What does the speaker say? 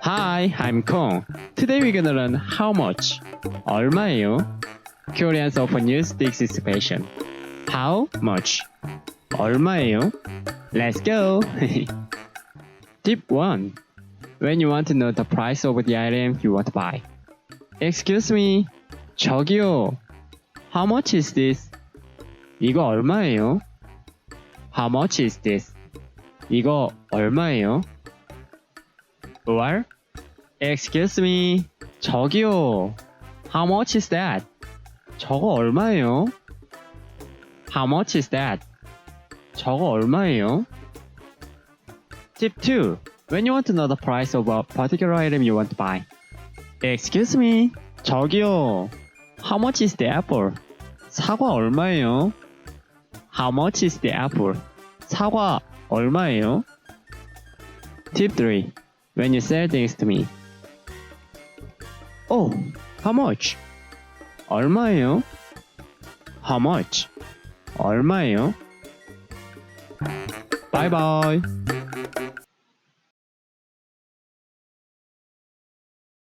Hi, I'm Kong. Today we're gonna learn how much. 얼마예요? Korean's often use this expression. How much? 얼마예요? Let's go! Tip 1. When you want to know the price of the item you want to buy. Excuse me. 저기요. How much is this? 이거 얼마예요? How much is this? 이거 얼마예요? Or, excuse me. 저기요. How much is that? 저거 얼마예요? How much is that? 저거 얼마예요? Tip 2. When you want to know the price of a particular item you want to buy. Excuse me. 저기요. How much is the apple? 사과 얼마예요? How much is the apple? 사과 얼마예요? Tip 3. When you sell things to me. Oh, how much? 얼마예요? How much? 얼마예요? Bye bye.